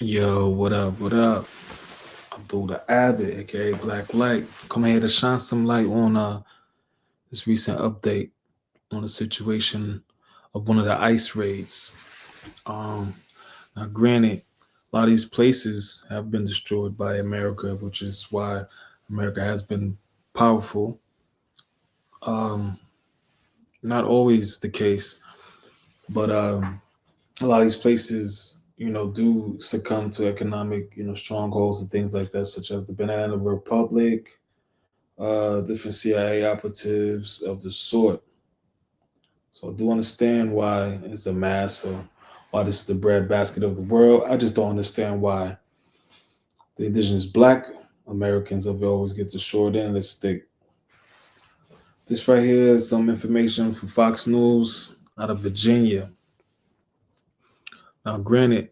Yo, what up? What up? Abdul the Abbott, aka Black Light. Come here to shine some light on this recent update on the situation of one of the ICE raids. Um, Now, granted, a lot of these places have been destroyed by America, which is why America has been powerful. Um, Not always the case, but a lot of these places, do succumb to economic, strongholds and things like that, such as the Banana Republic, different CIA operatives of the sort. So I do understand why it's a mass, or why this is the breadbasket of the world. I just don't understand why the indigenous black Americans of it always get the short end of the stick. This right here is some information from Fox News out of Virginia. Now, granted,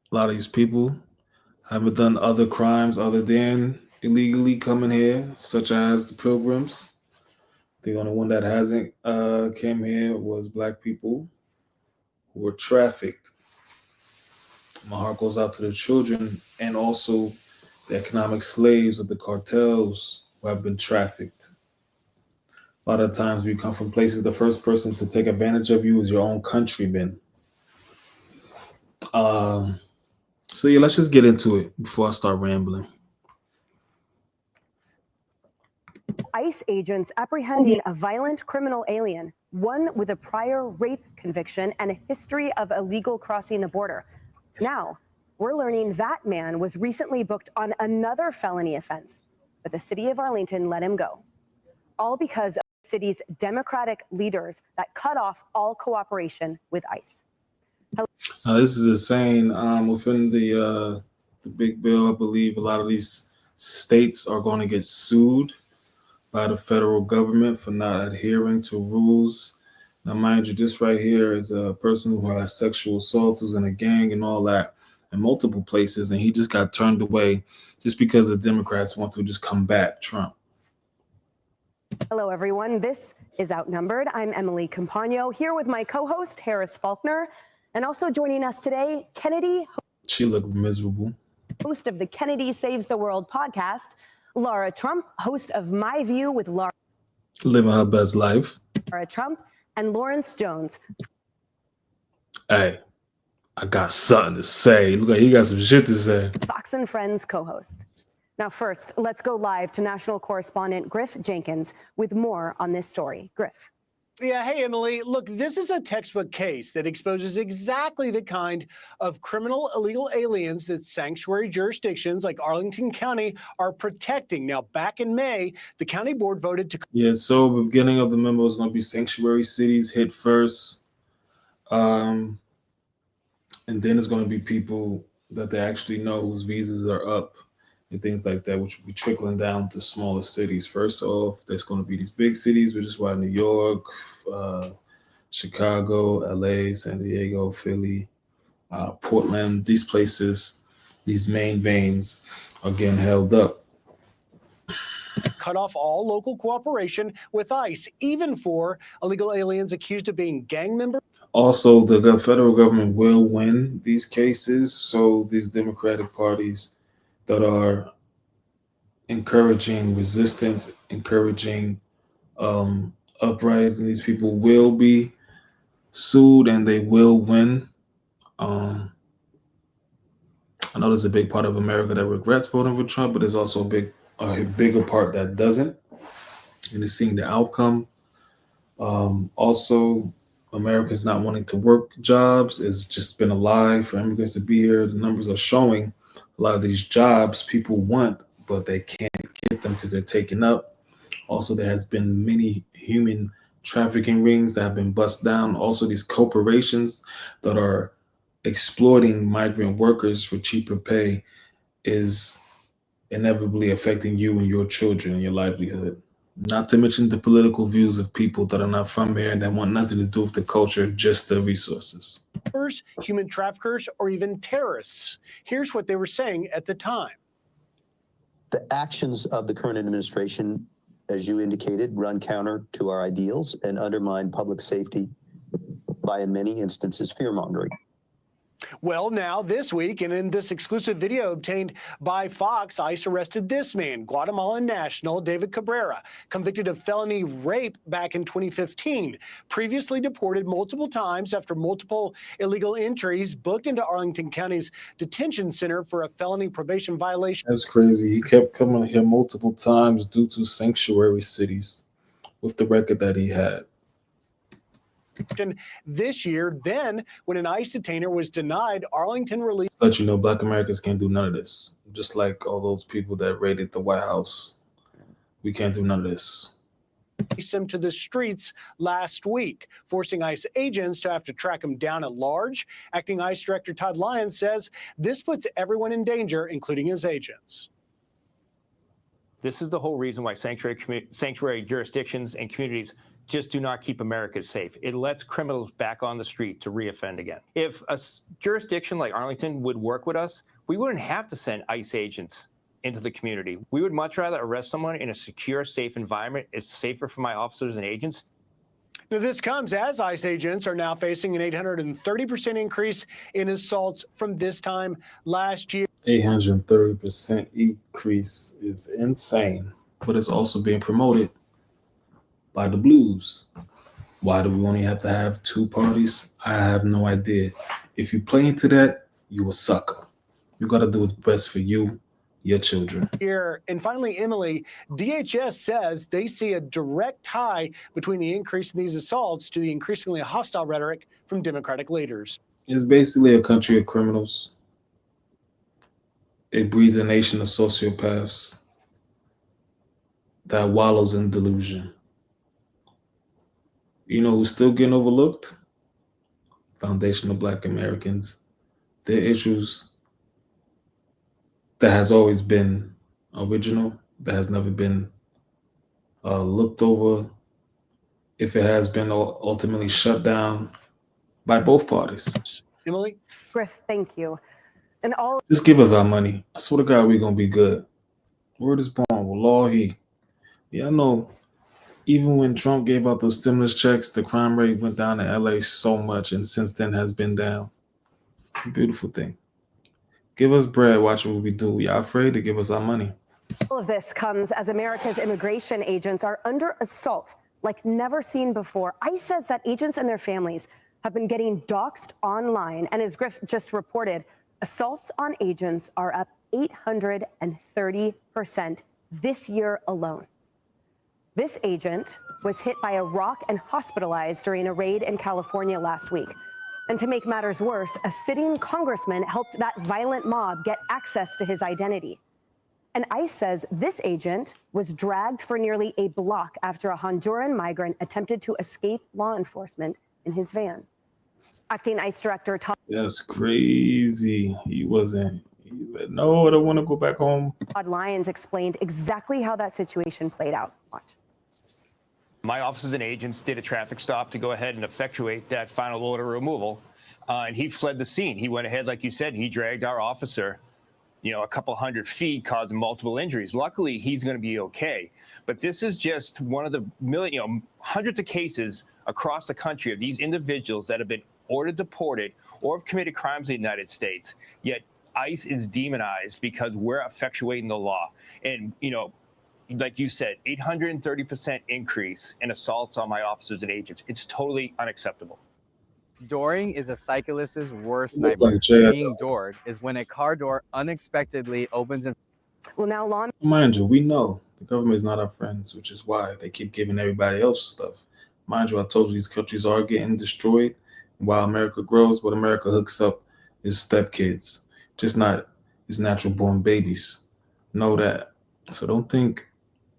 a lot of these people haven't done other crimes other than illegally coming here, such as the Pilgrims. The only one that hasn't came here was black people who were trafficked. My heart goes out to the children and also the economic slaves of the cartels who have been trafficked. A lot of times, when you come from places, the first person to take advantage of you is your own countrymen. Um, so yeah, let's just get into it before I start rambling. ICE agents apprehending a violent criminal alien, one with a prior rape conviction and a history of illegal crossing the border. Now, we're learning that man was recently booked on another felony offense, but the city of Arlington let him go. All because of the city's Democratic leaders that cut off all cooperation with ICE. Now, this is insane. Within the big bill, I believe a lot of these states are going to get sued by the federal government for not adhering to rules. Now, mind you, this right here is a person who has sexual assault, who's in a gang and all that in multiple places, and he just got turned away just because the Democrats want to just combat Trump. Hello, everyone. This is Outnumbered. I'm Emily Campagno here with my co-host, Harris Faulkner. And also joining us today, Kennedy. She looked miserable. Host of the Kennedy Saves the World podcast, Laura Trump, host of My View with Laura. Living her best life. Laura Trump and Lawrence Jones. Hey, I got something to say. Look like he got some shit to say. Fox and Friends co-host. Now, first, let's go live to national correspondent Griff Jenkins with more on this story. Griff. Yeah, hey, Emily. Look, this is a textbook case that exposes exactly the kind of criminal illegal aliens that sanctuary jurisdictions like Arlington County are protecting. Now, back in May, the county board voted to... Yeah, so the beginning of the memo is going to be sanctuary cities hit first. And then it's going to be people that they actually know whose visas are up and things like that, which will be trickling down to smaller cities. First off, there's going to be these big cities, which is why New York, Chicago, LA, San Diego, Philly, Portland, these places, these main veins are getting held up. Cut off all local cooperation with ICE, even for illegal aliens accused of being gang members. Also, the federal government will win these cases, so these Democratic parties that are encouraging resistance, encouraging uprising, these people will be sued and they will win. I know there's a big part of America that regrets voting for Trump, but there's also a bigger part that doesn't, and is seeing the outcome. Also, Americans not wanting to work jobs. It's just been a lie for immigrants to be here. The numbers are showing a lot of these jobs people want, but they can't get them because they're taken up. Also, there has been many human trafficking rings that have been bust down. Also, these corporations that are exploiting migrant workers for cheaper pay is inevitably affecting you and your children and your livelihood. Not to mention the political views of people that are not from here and that want nothing to do with the culture, just the resources. Human traffickers, or even terrorists. Here's what they were saying at the time. The actions of the current administration, as you indicated, run counter to our ideals and undermine public safety by, in many instances, fear-mongering. Well, now this week, and in this exclusive video obtained by Fox, ICE arrested this man, Guatemalan national David Cabrera, convicted of felony rape back in 2015, previously deported multiple times after multiple illegal entries, booked into Arlington County's detention center for a felony probation violation. That's crazy. He kept coming here multiple times due to sanctuary cities with the record that he had. This year, then, when an ICE detainer was denied Arlington release. Let you know, Black Americans can't do none of this. Just like all those people that raided the White House. We can't do none of this. Released him to the streets last week, forcing ICE agents to have to track him down at large. Acting ICE Director Todd Lyons says this puts everyone in danger, including his agents. This is the whole reason why sanctuary jurisdictions and communities just do not keep America safe. It lets criminals back on the street to reoffend again. If a jurisdiction like Arlington would work with us, we wouldn't have to send ICE agents into the community. We would much rather arrest someone in a secure, safe environment. It's safer for my officers and agents. Now, this comes as ICE agents are now facing an 830% increase in assaults from this time last year. 830% increase is insane, but it's also being promoted by the blues. Why do we only have to have two parties? I have no idea. If you play into that, you a sucker. You got to do what's best for you, your children. Here. And finally, Emily, DHS says they see a direct tie between the increase in these assaults to the increasingly hostile rhetoric from Democratic leaders. It's basically a country of criminals. It breeds a nation of sociopaths that wallows in delusion. You know who's still getting overlooked? Foundational Black Americans. Their issues that has always been original, that has never been looked over. If it has been ultimately shut down by both parties. Emily? Griff, thank you. And all Just give us our money. I swear to God, we're going to be good. Word is born. Wallahi. Yeah, I know. Even when Trump gave out those stimulus checks, the crime rate went down in LA so much, and since then has been down. It's a beautiful thing. Give us bread, watch what we do. Y'all afraid to give us our money. All of this comes as America's immigration agents are under assault like never seen before. ICE says that agents and their families have been getting doxxed online. And as Griff just reported, assaults on agents are up 830% this year alone. This agent was hit by a rock and hospitalized during a raid in California last week. And to make matters worse, a sitting congressman helped that violent mob get access to his identity. And ICE says this agent was dragged for nearly a block after a Honduran migrant attempted to escape law enforcement in his van. Acting ICE Director Todd. That's crazy. He said, no, I don't want to go back home. Todd Lyons explained exactly how that situation played out. Watch. My officers and agents did a traffic stop to go ahead and effectuate that final order removal, and he fled the scene. He went ahead, like you said, he dragged our officer, a couple hundred feet, causing multiple injuries. Luckily, he's going to be okay. But this is just one of the hundreds of cases across the country of these individuals that have been ordered deported or have committed crimes in the United States. Yet ICE is demonized because we're effectuating the law. And, like you said, 830% increase in assaults on my officers and agents. It's totally unacceptable. Dooring is a cyclist's worst nightmare. Being doored is when a car door unexpectedly opens and... Well, now law... Mind you, we know the government is not our friends, which is why they keep giving everybody else stuff. Mind you, I told you these countries are getting destroyed while America grows. What America hooks up is stepkids, just not its natural born babies. Know that. So don't think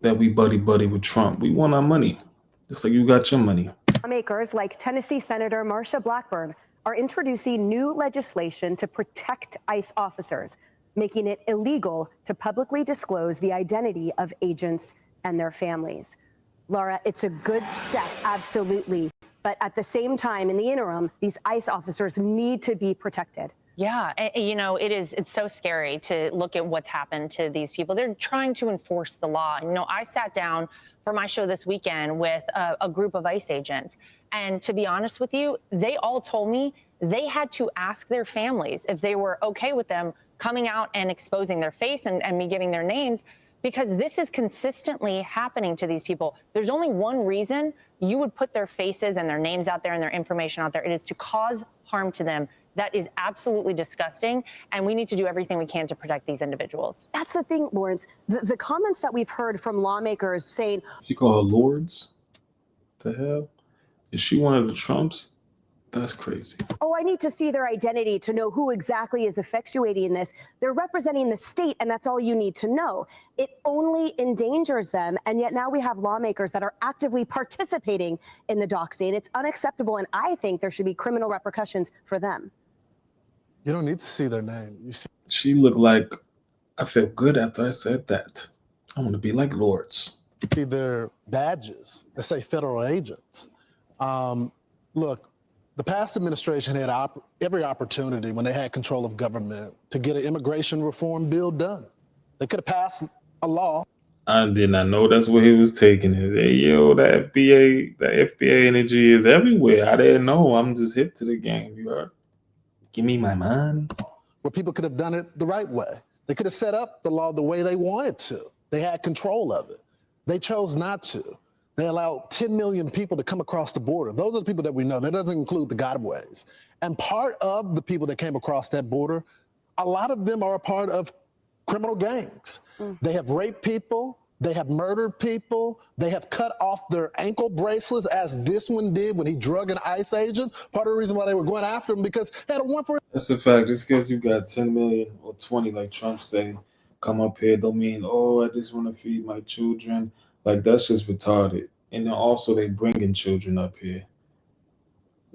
that we buddy with Trump. We want our money, just like you got your money. Lawmakers like Tennessee Senator Marsha Blackburn are introducing new legislation to protect ICE officers, making it illegal to publicly disclose the identity of agents and their families. Laura, it's a good step, absolutely. But at the same time, in the interim, these ICE officers need to be protected. Yeah, it's so scary to look at what's happened to these people. They're trying to enforce the law. I sat down for my show this weekend with a group of ICE agents. And to be honest with you, they all told me they had to ask their families if they were okay with them coming out and exposing their face and me giving their names, because this is consistently happening to these people. There's only one reason you would put their faces and their names out there and their information out there. It is to cause harm to them. That is absolutely disgusting, and we need to do everything we can to protect these individuals. That's the thing, Lawrence. The comments that we've heard from lawmakers saying, She call her lords? The hell? Is she one of the Trumps? That's crazy. oh, I need to see their identity to know who exactly is effectuating this. They're representing the state, and that's all you need to know. It only endangers them, and yet now we have lawmakers that are actively participating in the doxing. It's unacceptable, and I think there should be criminal repercussions for them. You don't need to see their name. You see She looked like, I felt good after I said that. I want to be like lords. their badges that say federal agents. Look, the past administration had every opportunity when they had control of government to get an immigration reform bill done. They could have passed a law. I did not know that's where he was taking it. Hey, yo, the FBA energy is everywhere. I didn't know. I'm just hip to the game. You heard? Give me my money. Where people could have done it the right way. They could have set up the law the way they wanted to. They had control of it. They chose not to. They allowed 10 million people to come across the border. Those are the people that we know. That doesn't include the gotaways. And part of the people that came across that border, a lot of them are a part of criminal gangs. They have raped people. They have murdered people. They have cut off their ankle bracelets, as this one did when he drug an ICE agent. Part of the reason why they were going after him, because they had a warrant for it. That's a fact. Just because you got 10 million or 20, like Trump say, come up here, don't mean, oh, I just want to feed my children. Like, that's just retarded. And then also they bringing children up here.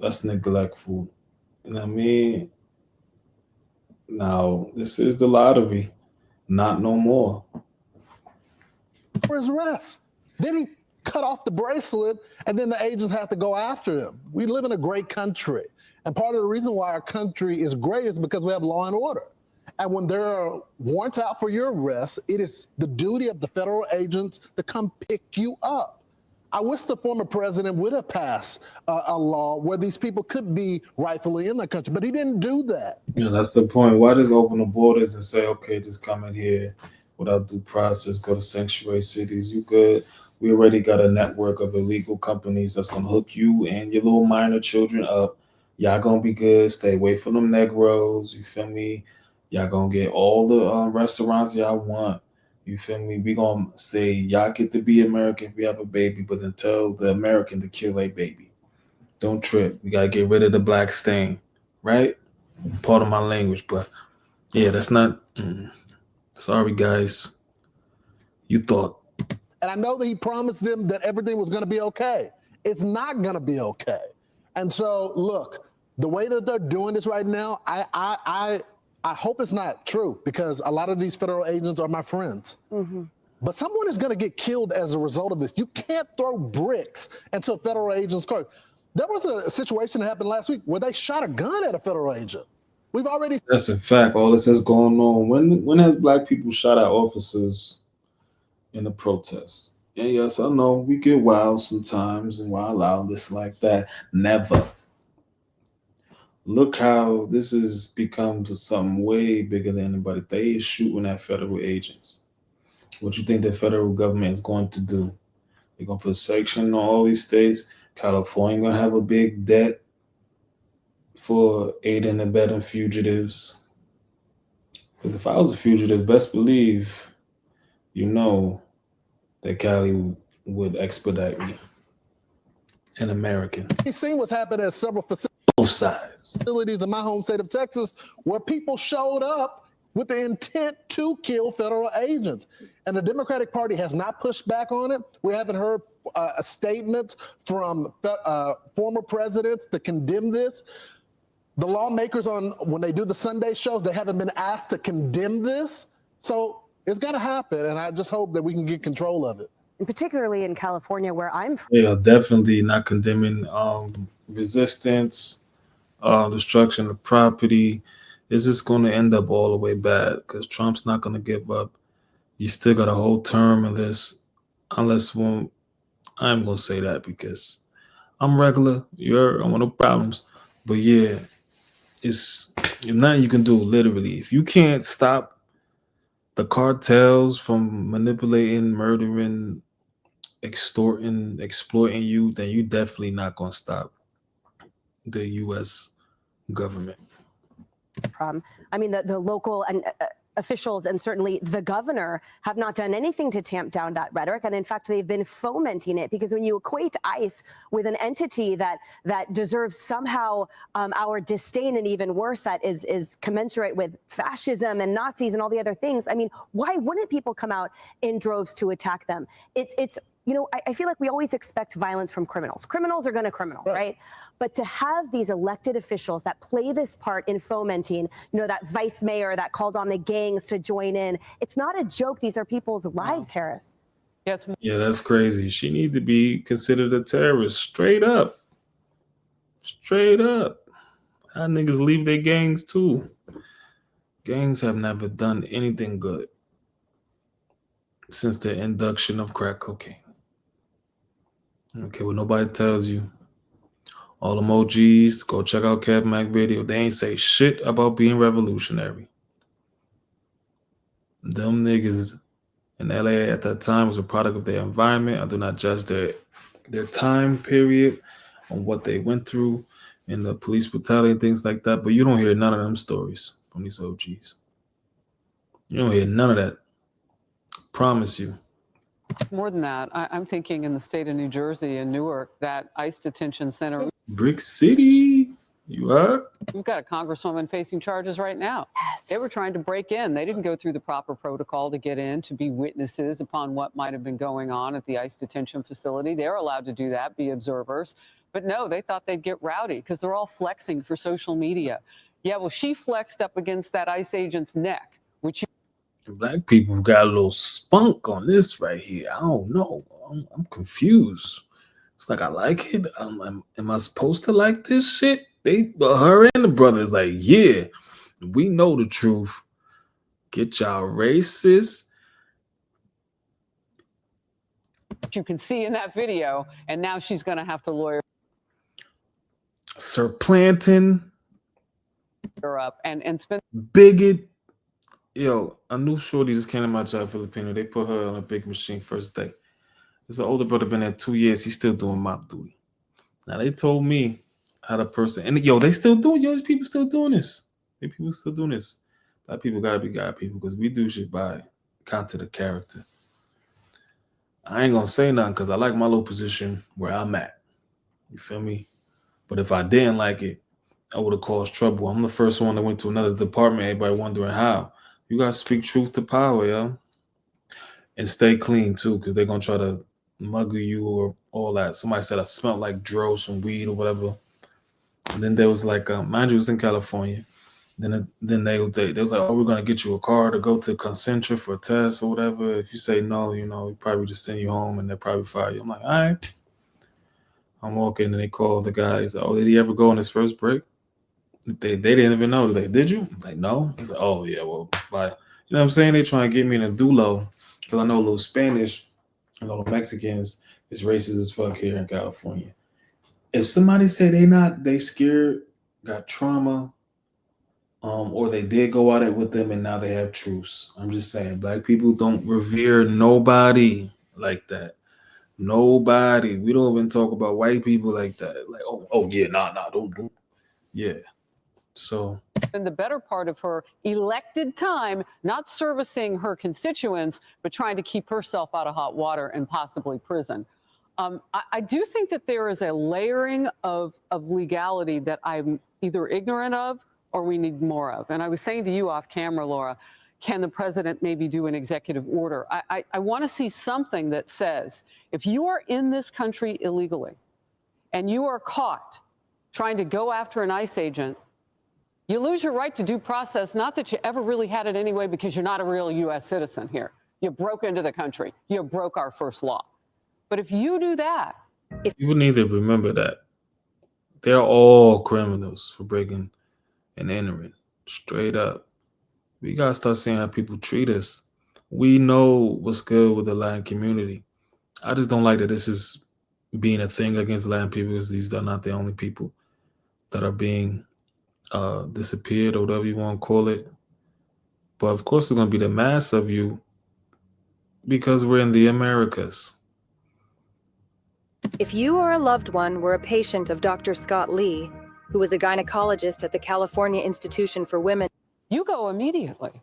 That's neglectful. You know what I mean? Now, this is the lottery. Not no more. For his arrest. Then he cut off the bracelet, and then the agents have to go after him. We live in a great country. And part of the reason why our country is great is because we have law and order. And when there are warrants out for your arrest, it is the duty of the federal agents to come pick you up. I wish the former president would have passed a law where these people could be rightfully in the country, but he didn't do that. Yeah, that's the point. Why just open the borders and say, okay, just come in here without due process, go to sanctuary cities? You good. We already got a network of illegal companies that's going to hook you and your little minor children up. Y'all going to be good. Stay away from them Negroes. You feel me? Y'all going to get all the restaurants y'all want. You feel me? We going to say y'all get to be American if we have a baby, but then tell the American to kill a baby. Don't trip. We got to get rid of the black stain, right? Part of my language, but yeah, that's not... Sorry, guys. You thought. And I know that he promised them that everything was going to be okay. It's not going to be okay. And so, look, the way that they're doing this right now, I hope it's not true, because a lot of these federal agents are my friends. But someone is going to get killed as a result of this. You can't throw bricks into a federal agent's car. There was a situation that happened last week where they shot a gun at a federal agent. We've already... That's a fact. All this is going on. When has black people shot at officers in the protests? And yes, I know we get wild sometimes and wild out, this like that. Never. Look how this has become something way bigger than anybody. They is shooting at federal agents. What you think the federal government is going to do? They're going to put section on all these states. California going to have a big debt for aiding and abetting fugitives. Because if I was a fugitive, best believe, you know, that Cali would expedite me. An American. You've seen what's happened at several facilities. Both sides. Facilities in my home state of Texas, where people showed up with the intent to kill federal agents. And the Democratic Party has not pushed back on it. We haven't heard statements from former presidents to condemn this. The lawmakers, when they do the Sunday shows, they haven't been asked to condemn this. So it's going to happen, and I just hope that we can get control of it. And particularly in California, where I'm from. Yeah, definitely not condemning resistance, destruction of property. It's just going to end up all the way bad, because Trump's not going to give up. You still got a whole term of this, unless one. I'm going to say that because I'm regular. I want no problems. But yeah, it's nothing you can do. Literally, if you can't stop the cartels from manipulating, murdering, extorting, exploiting you, then you definitely not gonna stop the U.S. government. I mean, the local and officials and certainly the governor have not done anything to tamp down that rhetoric, and in fact, they've been fomenting it, because when you equate ICE with an entity that deserves somehow our disdain, and even worse, that is commensurate with fascism and Nazis and all the other things, I mean, why wouldn't people come out in droves to attack them? It's you know, I feel like we always expect violence from criminals. Criminals are going to criminal, right? But to have these elected officials that play this part in fomenting, you know, that vice mayor that called on the gangs to join in, it's not a joke. These are people's lives, Harris. Yeah, that's crazy. She need to be considered a terrorist, straight up. Straight up. How niggas leave their gangs too. Gangs have never done anything good since the induction of crack cocaine. Okay, well, nobody tells you. All emojis, go check out Kev Mac video. They ain't say shit about being revolutionary. Them niggas in LA at that time was a product of their environment. I do not judge their time period on what they went through and the police brutality and things like that. But you don't hear none of them stories from these OGs. You don't hear none of that. Promise you. More than that, I'm thinking in the state of New Jersey and Newark, that ICE detention center. Brick City, you heard? We've got a congresswoman facing charges right now. Yes. They were trying to break in. They didn't go through the proper protocol to get in, to be witnesses upon what might have been going on at the ICE detention facility. They're allowed to do that, be observers. But no, they thought they'd get rowdy because they're all flexing for social media. Yeah, well, she flexed up against that ICE agent's neck, which Black people got a little spunk on this right here. I don't know. I'm confused. It's like I like it. Am I supposed to like this shit? Her and the brother is like, yeah, we know the truth. Get y'all racist. you can see in that video, and now she's going to have to lawyer Sir Planton. her up and spend. Bigot. Yo, a new shorty just came to my job, Filipino. They put her on a big machine first day. There's an older brother, been there 2 years. He's still doing mop duty. Now, they told me how the person, and yo, they still doing, yo, these people still doing this. These people still doing this. Black people gotta be God people, because we do shit by content of character. I ain't gonna say nothing because I like my little position where I'm at. You feel me? But if I didn't like it, I would have caused trouble. I'm the first one that went to another department, everybody wondering how. You gotta speak truth to power, yo. And stay clean too, because they're gonna try to muggle you or all that. Somebody said I smelled like dro, some weed or whatever. And then there was like, mind you, it was in California. Then they was like, oh, we're gonna get you a car to go to Concentra for a test or whatever. If you say no, you know, we probably just send you home and they'll probably fire you. I'm like, all right. I'm walking and they call the guy. He's like, oh, did he ever go on his first break? They didn't even know. They're like, did you? I'm like, no. He's like, oh yeah, well, bye. You know what I'm saying? They trying to get me in a dulo because I know a little Spanish, a little Mexicans is racist as fuck here in California. If somebody say they scared, got trauma, or they did go at it with them and now they have truce. I'm just saying, black people don't revere nobody like that. Nobody. We don't even talk about white people like that. Like, oh yeah, nah, don't. Yeah. So. And the better part of her elected time, not servicing her constituents, but trying to keep herself out of hot water and possibly prison. I do think that there is a layering of legality that I'm either ignorant of or we need more of. And I was saying to you off camera, Laura, can the president maybe do an executive order? I want to see something that says, if you are in this country illegally and you are caught trying to go after an ICE agent, you lose your right to due process, not that you ever really had it anyway because you're not a real U.S. citizen here. You broke into the country. You broke our first law. But if you do that... People need to remember that. They're all criminals for breaking and entering. Straight up. We got to start seeing how people treat us. We know what's good with the Latin community. I just don't like that this is being a thing against Latin people, because these are not the only people that are being disappeared or whatever you want to call it. But of course, there's going to be the mass of you because we're in the Americas. If you or a loved one were a patient of Dr. Scott Lee, who was a gynecologist at the California Institution for Women, you go immediately.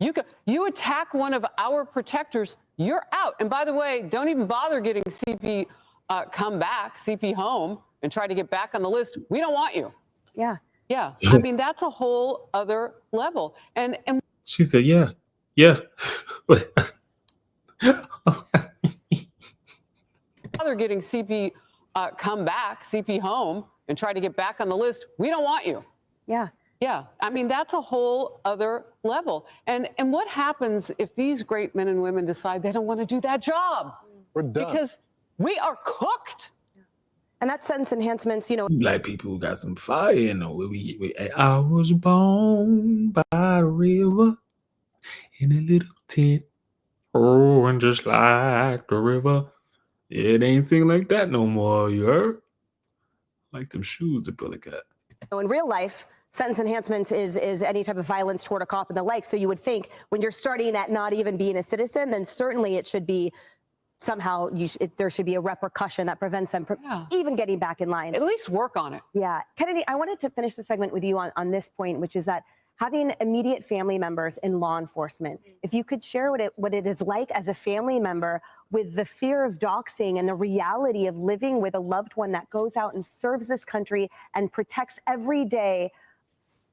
You attack one of our protectors, you're out. And by the way, don't even bother getting CP come back, CP home, and try to get back on the list. We don't want you. Yeah. Yeah. I mean, that's a whole other level. And she said, yeah. Bother getting CP come back, CP home, and try to get back on the list. We don't want you. Yeah. Yeah, I mean, that's a whole other level. And what happens if these great men and women decide they don't want to do that job? We're done. Because we are cooked. And that sentence enhancements, Black people who got some fire in them. I was born by a river in a little tent. Oh, and just like the river. It ain't sing like that no more, you heard? Like them shoes that Billy got. in real life, sentence enhancements is any type of violence toward a cop and the like. So you would think when you're starting at not even being a citizen, then certainly it should be somehow there should be a repercussion that prevents them from even getting back in line. At least work on it. Yeah. Kennedy, I wanted to finish the segment with you on this point, which is that having immediate family members in law enforcement, if you could share what it is like as a family member with the fear of doxing and the reality of living with a loved one that goes out and serves this country and protects every day,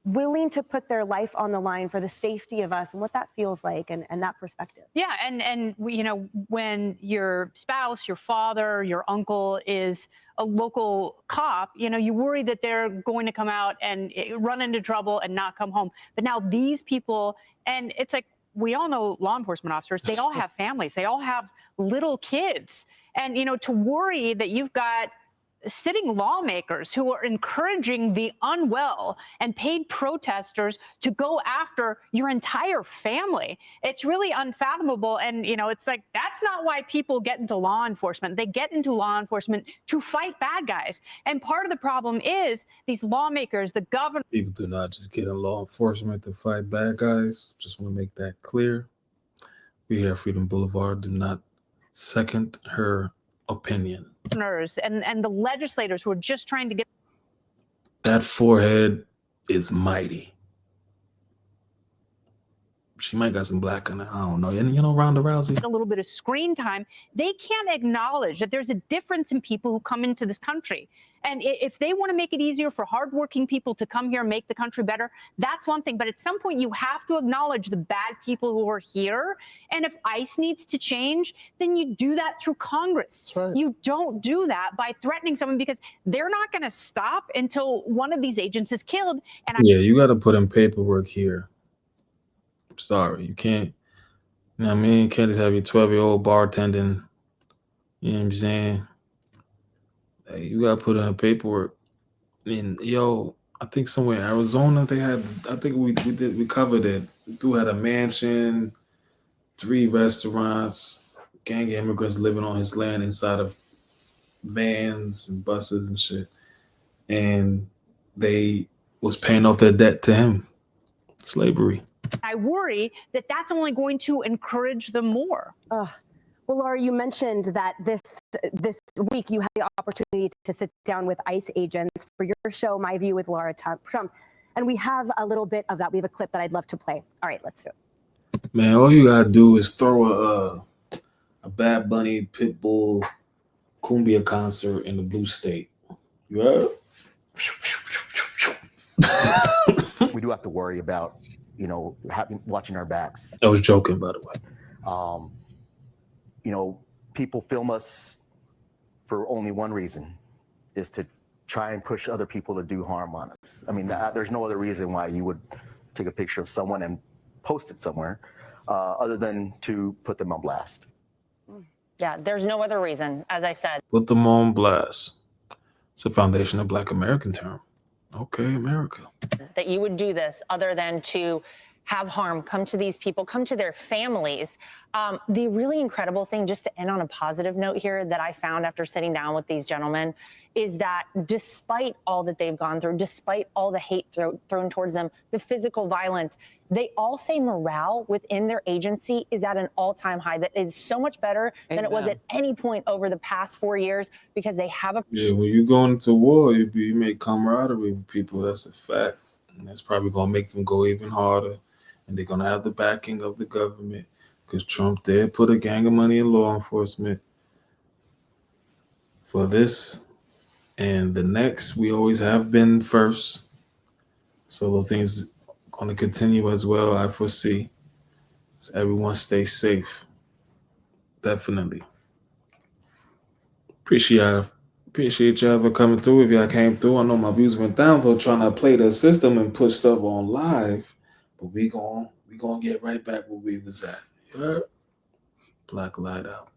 willing to put their life on the line for the safety of us, and what that feels like and that perspective. Yeah, and when your spouse, your father, your uncle is a local cop, you worry that they're going to come out and run into trouble and not come home. But now these people, and it's like, we all know law enforcement officers, they all have families, they all have little kids. And, to worry that you've got sitting lawmakers who are encouraging the unwell and paid protesters to go after your entire family. It's really unfathomable. And, it's like, that's not why people get into law enforcement. They get into law enforcement to fight bad guys. And part of the problem is these lawmakers, the governor. People do not just get in law enforcement to fight bad guys. Just want to make that clear. We here at Freedom Boulevard do not second her opinion. And the legislators who are just trying to get that forehead is mighty. She might got some black on it. I don't know. And Ronda Rousey. A little bit of screen time. They can't acknowledge that there's a difference in people who come into this country. And if they want to make it easier for hardworking people to come here and make the country better, that's one thing. But at some point, you have to acknowledge the bad people who are here. And if ICE needs to change, then you do that through Congress. Right. You don't do that by threatening someone, because they're not going to stop until one of these agents is killed. And you got to put in paperwork here. I'm sorry, you can't. You know what I mean? You can't just have your 12-year-old bartending. You know what I'm saying? Hey, you gotta put in a paperwork. And I think somewhere in Arizona they had. I think we covered it. Dude had a mansion, 3 restaurants, gang of immigrants living on his land inside of vans and buses and shit. And they was paying off their debt to him. Slavery. I worry that that's only going to encourage them more. Well, Laura, you mentioned that this week you had the opportunity to sit down with ICE agents for your show, My View with Laura Trump. And we have a little bit of that. We have a clip that I'd love to play. All right, let's do it. Man, all you gotta do is throw a Bad Bunny, Pitbull, Cumbia concert in the blue state. You heard? We do have to worry about watching our backs. I was joking, by the way. People film us for only one reason, is to try and push other people to do harm on us. I mean, there's no other reason why you would take a picture of someone and post it somewhere other than to put them on blast. Yeah, there's no other reason, as I said. Put them on blast. It's a foundation of Black American term. Okay, America. That you would do this other than to have harm come to these people, come to their families. The really incredible thing, just to end on a positive note here, that I found after sitting down with these gentlemen is that despite all that they've gone through, despite all the hate thrown towards them, the physical violence, they all say morale within their agency is at an all-time high. That is so much better than it was at any point over the past 4 years, because they have a— Yeah, when you go into war, you make camaraderie with people. That's a fact. And that's probably going to make them go even harder. And they're going to have the backing of the government, because Trump did put a gang of money in law enforcement for this. And the next, we always have been first. So those things are going to continue as well, I foresee. So everyone stay safe. Definitely. Appreciate y'all for coming through. If y'all came through, I know my views went down for trying to play the system and put stuff on live, but we gonna get right back where we was at. You heard? Black Light out.